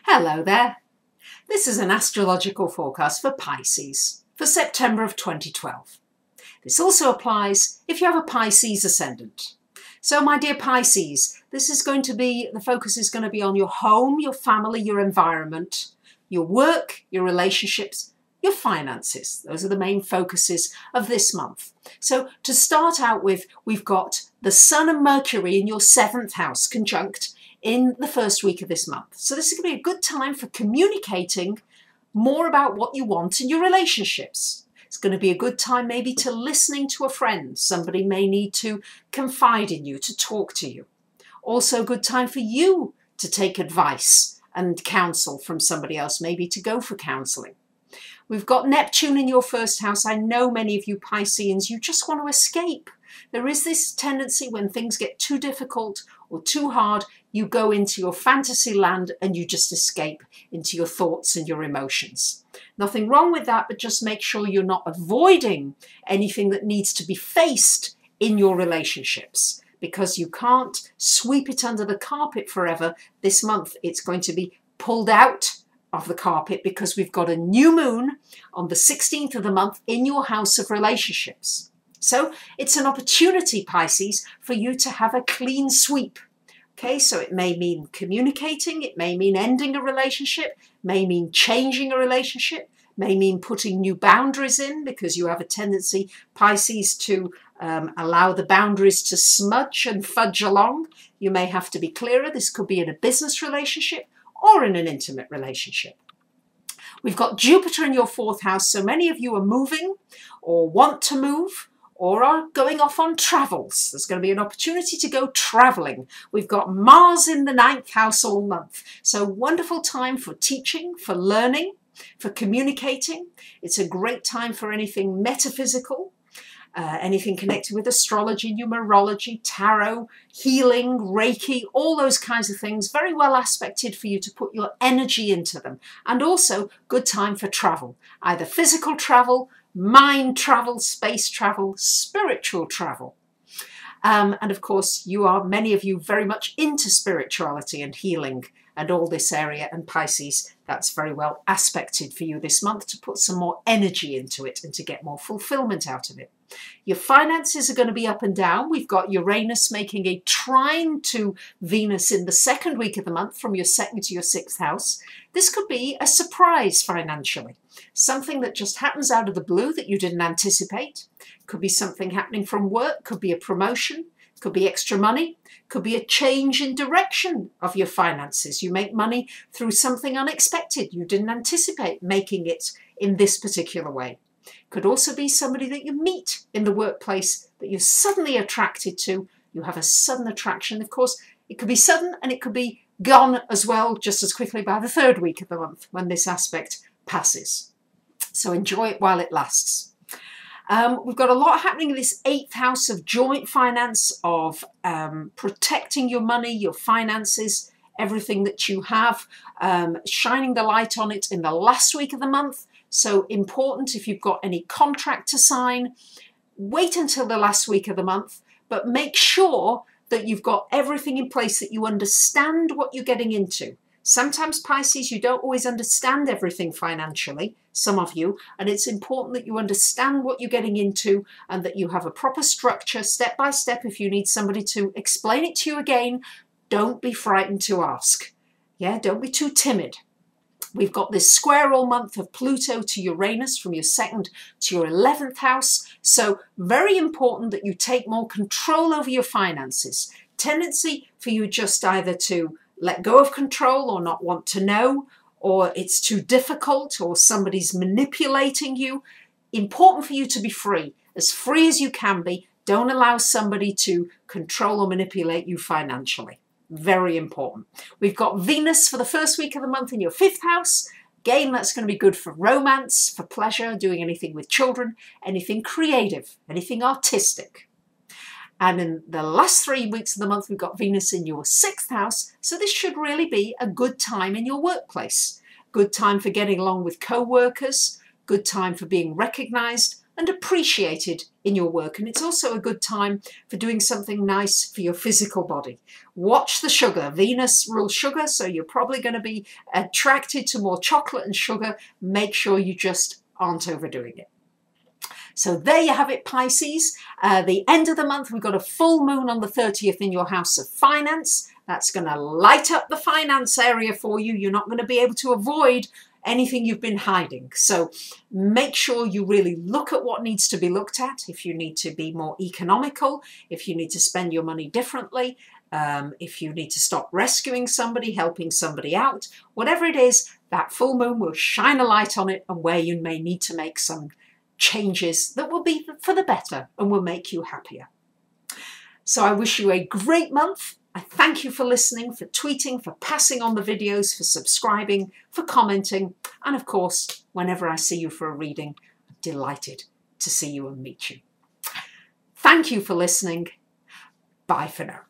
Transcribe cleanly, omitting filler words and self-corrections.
Hello there. This is an astrological forecast for Pisces for September of 2012. This also applies if you have a Pisces ascendant. So my dear Pisces, the focus is going to be on your home, your family, your environment, your work, your relationships, your finances. Those are the main focuses of this month. So to start out with, we've got the Sun and Mercury in your 7th house conjunct in the first week of this month. So this is going to be a good time for communicating more about what you want in your relationships. It's going to be a good time maybe to listening to a friend. Somebody may need to confide in you, to talk to you. Also a good time for you to take advice and counsel from somebody else, maybe to go for counselling. We've got Neptune in your 1st house. I know many of you Pisceans, you just want to escape. There is this tendency when things get too difficult or too hard, you go into your fantasy land and you just escape into your thoughts and your emotions. Nothing wrong with that, but just make sure you're not avoiding anything that needs to be faced in your relationships, because you can't sweep it under the carpet forever. This month it's going to be pulled out of the carpet because we've got a new moon on the 16th of the month in your house of relationships. So it's an opportunity, Pisces, for you to have a clean sweep. Okay, so it may mean communicating, it may mean ending a relationship, may mean changing a relationship, may mean putting new boundaries in, because you have a tendency, Pisces, to allow the boundaries to smudge and fudge along. You may have to be clearer. This could be in a business relationship or in an intimate relationship. We've got Jupiter in your 4th house, so many of you are moving or want to move, or are going off on travels. There's going to be an opportunity to go traveling. We've got Mars in the 9th house all month. So wonderful time for teaching, for learning, for communicating. It's a great time for anything metaphysical, anything connected with astrology, numerology, tarot, healing, Reiki, all those kinds of things. Very well aspected for you to put your energy into them. And also good time for travel, either physical travel, mind travel, space travel, spiritual travel. And of course, many of you very much into spirituality and healing and all this area, and Pisces, that's very well aspected for you this month to put some more energy into it and to get more fulfillment out of it. Your finances are going to be up and down. We've got Uranus making a trine to Venus in the 2nd week of the month from your 2nd to your 6th house. This could be a surprise financially. Something that just happens out of the blue that you didn't anticipate. Could be something happening from work, could be a promotion, could be extra money, could be a change in direction of your finances. You make money through something unexpected. You didn't anticipate making it in this particular way. Could also be somebody that you meet in the workplace that you're suddenly attracted to. You have a sudden attraction. Of course, it could be sudden and it could be gone as well just as quickly by the 3rd week of the month when this aspect passes. So enjoy it while it lasts. We've got a lot happening in this 8th house of joint finance, of protecting your money, your finances, everything that you have, shining the light on it in the last week of the month. So important if you've got any contract to sign, wait until the last week of the month, but make sure that you've got everything in place, that you understand what you're getting into. Sometimes, Pisces, you don't always understand everything financially, some of you, and it's important that you understand what you're getting into and that you have a proper structure, step by step. If you need somebody to explain it to you again, don't be frightened to ask. Yeah, don't be too timid. We've got this square all month of Pluto to Uranus from your 2nd to your 11th house. So very important that you take more control over your finances. Tendency for you just either to let go of control or not want to know, or it's too difficult, or somebody's manipulating you. Important for you to be free as you can be. Don't allow somebody to control or manipulate you financially. Very important. We've got Venus for the 1st week of the month in your 5th house. Again, that's going to be good for romance, for pleasure, doing anything with children, anything creative, anything artistic. And in the last 3 weeks of the month, we've got Venus in your 6th house. So this should really be a good time in your workplace. Good time for getting along with co-workers. Good time for being recognized. and appreciated in your work. And it's also a good time for doing something nice for your physical body. Watch the sugar. Venus rules sugar, so you're probably going to be attracted to more chocolate and sugar. Make sure you just aren't overdoing it. So there you have it, Pisces. The end of the month, we've got a full moon on the 30th in your house of finance. That's going to light up the finance area for you. You're not going to be able to avoid anything you've been hiding. So make sure you really look at what needs to be looked at. If you need to be more economical, if you need to spend your money differently, if you need to stop rescuing somebody, helping somebody out, whatever it is, that full moon will shine a light on it and where you may need to make some changes that will be for the better and will make you happier. So I wish you a great month. I thank you for listening, for tweeting, for passing on the videos, for subscribing, for commenting, and of course, whenever I see you for a reading, I'm delighted to see you and meet you. Thank you for listening. Bye for now.